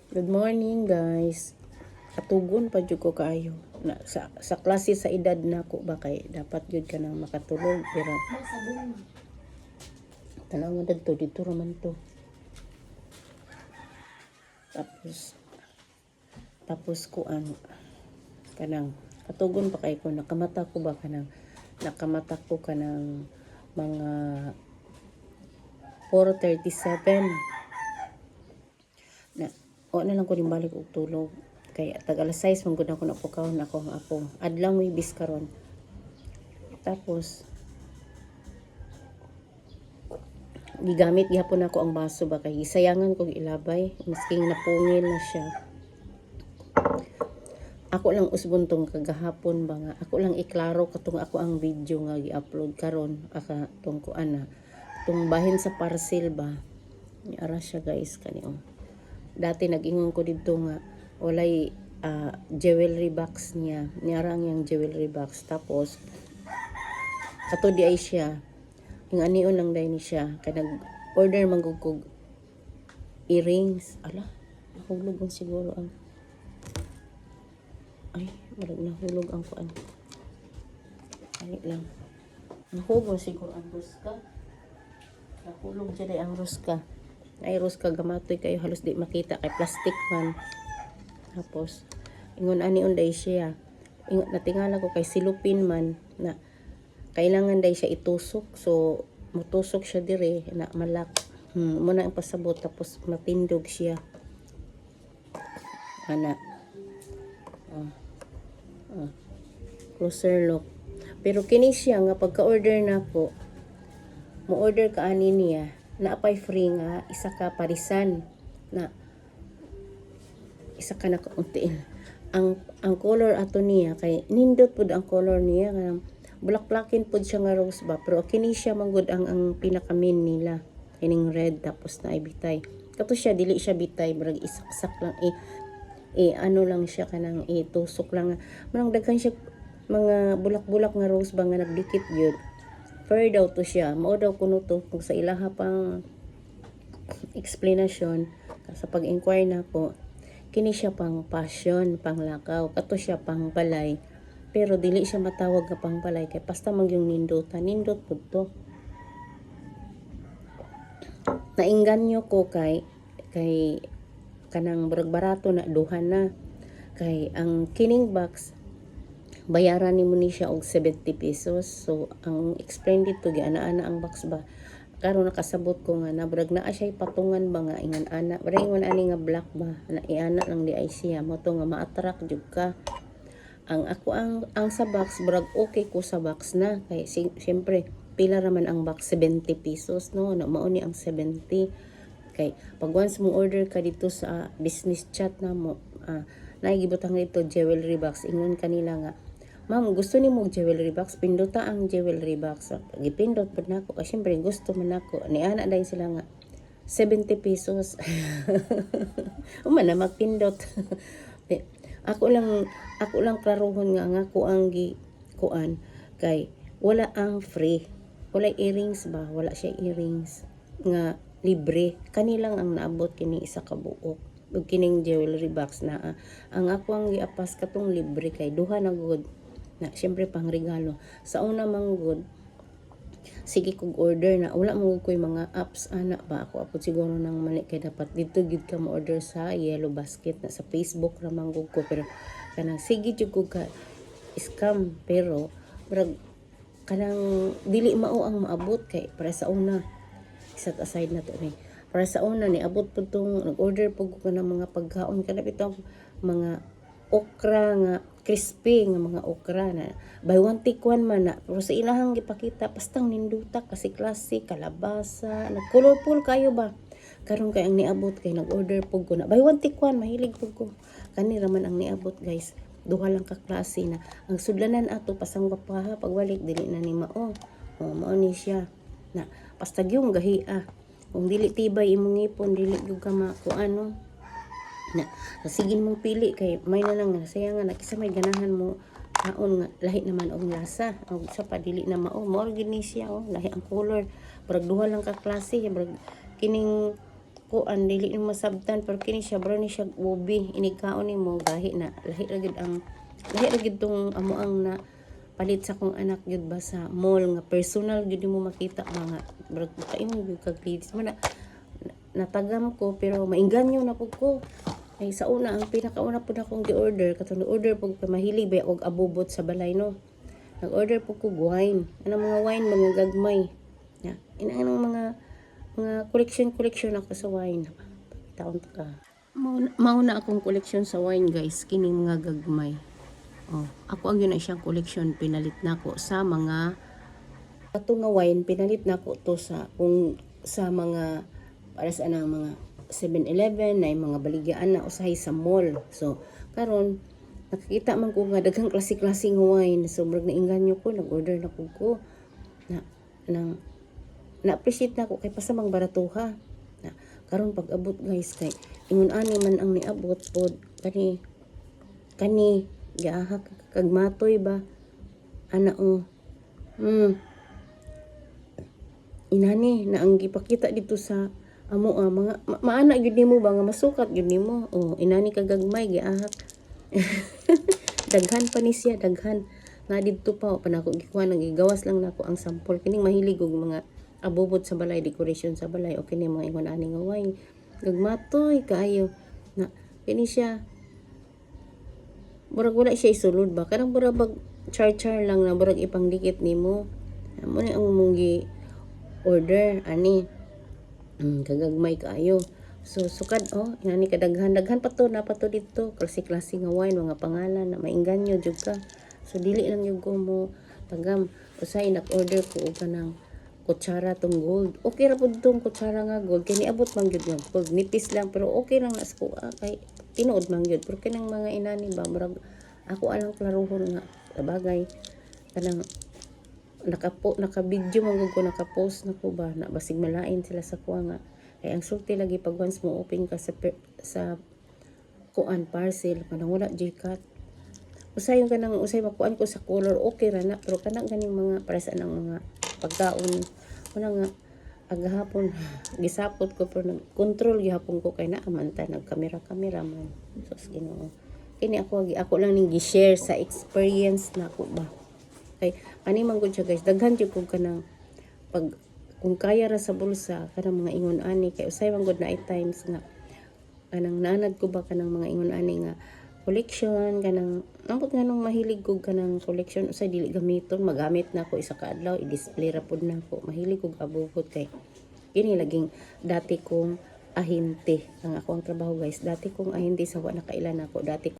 Good morning guys. Katugon pa jud ko kaayo. Sa klase sa edad na ko ba kay dapat jud ka nang makatulog pero tanaw mo dito raman to. Tapos ko kanang katugon pa kay ko nakamata ko ba kanang mga 4:37 na o na lang ko din balik og tulog kay tag alas 6 man gud ako napukawon ako ang apo adlaw mo ibis karon. Tapos gigamit gyapon ako ang baso ba kay gisayangan kog ilabay masking napungil na siya. Ako lang usbon tong kagahapon ba nga ako lang iklaro katong ako ang video nga gi-upload karon aka tong kuan na tong bahin sa parcel ba ni ara siya guys kaniong. Dati nag-ingon ko dito nga walay jewelry box niya. Niyarang yung jewelry box. Tapos kato di ay siya. Yung anion lang dahil ni siya. Kaya nag-order manggugog earrings. Ala, nahulog ang siguro ang nahulog ang kuan. Ani lang. Nahulog siguro ang ruska. Nahulog dyan ang ruska. Ay ruska gamatoy kayo halos di makita kay plastic man. Tapos ingon ani unday siya. Ingon natingala ko kay silupin man na kailangan day siya itusok. So mutusok siya dire na malak. Muna ang pasabot tapos mapindog siya. Ana. Closer look. Pero kini siya nga pagka-order nako mo order ka ani niya naapay free nga isa ka parisan na isa ka na kauntiin ang color ato niya kay nindot pud ang color niya kanang black-blackin pud siya nga rose ba pero kini siya manggod ang pinaka main nila kining red tapos na ay bitay kato siya dili siya bitay brag isaksak lang ano lang siya kanang tusok lang manang daghan siya mga bulak-bulak nga rose ba nga nagdikit gyud fair daw to siya. Mao daw kuno to kung sa ilaha pang explanation sa pag-inquire na ko kini siya pang passion, pang lakaw, kato siya pang balay. Pero dili siya matawag nga pang balay kay basta man yung nindutan, nindot pud to. Nainganyo ko kay kanang burag barato na duhan na kay ang kining box bayaran nimo ni siya og 70 pesos. So ang explain dito giana-ana ang box ba. Karon nakasabot ko nga nabrag naa siya patungan ba nga ingan ana. Ingon ani nga black ba na iana lang di ay siya mo to nga ma-attract jud ka. Ang ako ang sa box brag okay ko sa box na kay siyempre pila raman ang box 70 pesos no na mao ni ang 70 kay pag once mo order ka dito sa business chat na mo naigibutang dito jewelry box ingon kanila nga ma'am, gusto ni mo jewelry box? Pinduta ang jewelry box. Gipindot pa na ako. Kasi syempre, gusto man ako. Niana dahil sila nga, 70 pesos. Umana, magpindot. ako lang klaruhon nga ako ang kuan kay wala ang free. Wala earrings ba? Wala siya earrings. Nga, libre. Kanilang ang naabot kini isa ka buok. Ug kining jewelry box na ang ako ang giapas katong libre kay duha na good na syempre pang regalo sa una manggod sige kog order na wala mo koy mga apps ana ba ako siguro nang mali kay dapat dito gid ka mo order sa Yellow Basket na sa Facebook ra manggod ko pero kanang sige jud ko ka scam pero brag kanang dili mao ang maabot kay para sa una set aside na to ni para sa una ni abot pud tong nag-order pud ko ng mga pagkaon kada bitong mga okra nga crispy nga mga okra na buy one take one man na pero sa ilahang gipakita pastang ninduta kasi klase kalabasa na colorful kayo ba karon kay ang niabot kay nag-order pug ko na buy one take one mahilig pug ko kani raman ang niabot guys duha lang ka klase na ang sudlanan ato pasang papaha pagbalik dili na ni mao mao ni siya na basta gyung gahia kung dili tibay imong ngipon dili gyud ka makuan na sige mong pili kay may na lang saya nga nakisa may ganahan mo kaon nga lahi naman og lasa og sa padili na mao mo gini siya lahi ang color brag duha lang ka klase brag kining kuan dili mo masabtan pero kini siya bro ni siya ubi inigkaon nimo gahi na lahi ra gid tong amoang na palit sa kong anak gyud ba sa mall nga personal gyud mo makita mga bro kaimong gyud kag ladies man natagam ko pero mainganyo na pud ko ay sa una ang pinakauna pud akong gi-order katong order pud ko mahilig ba og abubot sa balay no nag-order pud ko wine anang mga wine mga gagmay ya inang mga collection ako sa wine taon ka mauna akong collection sa wine guys kini mga gagmay ako ang yun na siyang collection pinalit nako sa mga ato nga wine pinalit nako to sa mga para sa anang mga 7-Eleven na mga baligyan na usahay sa mall. So, karon nakikita man ko nga daghang klase-klase nga wine. So, murag nainganyo ko, nag-order na po ko. Na-appreciate na ko kay pasamang baratuha. Karon pag abot guys kay ingon ani man ang niabot pod kani giahak kag matoy ba ana inani na ang gipakita dito sa amo mga maana gyud nimo ba nga masukat gyud nimo inani kagagmay giahak daghan pa ni siya daghan nga didto pa panako gikuha nang gigawas lang nako ang sample kining mahilig og mga abubot sa balay decoration sa balay o kini mga ingon ani nga wine gagmatoy kaayo na kini siya murag wala siya isulod ba kanang murag char lang na murag ipangdikit nimo amo ni ang mong gi order ani kagagmay kaayo so sukad inani kadaghan pa to na pa to dito klase nga wine mga pangalan na mainganyo jud ka so dili lang yung ko mo tagam usay nag-order ko og kanang kutsara tong gold okay ra pud tong kutsara nga gold kay niabot man gyud nga gold nipis lang pero okay lang na sa kay tinuod man gyud pero kanang mga inani ba murag ako alang klarohon nga bagay kanang naka-video man ko naka-post na ko ba na basig malain sila sa kuha nga ay ang sulti lagi pag once mo open ka sa kuan parcel kanang wala J-cut usay yung kanang usay makuan ko sa color okay ra na pero kanang ganing mga para sa nang mga pagkaon wala nga agahapon gisapot ko pero nag-control gihapon ko kay naamanta nag-camera man sus Ginoo kini ako lang ning gi-share sa experience nako ba kay ani man gud siya guys daghan jud ko kanang pag kung kaya ra sa bulsa kanang mga ingon ani kay usay man gud na times nga kanang naanad ko ba kanang mga ingon ani nga collection kanang ambot nga nung mahilig ko kanang collection usay dili gamiton magamit na ko isa ka adlaw i-display ra pud nako mahilig ko abubot kay kini laging dati kong ahente ang ako ang trabaho guys dati kong ahente sa wa nakailan ako dati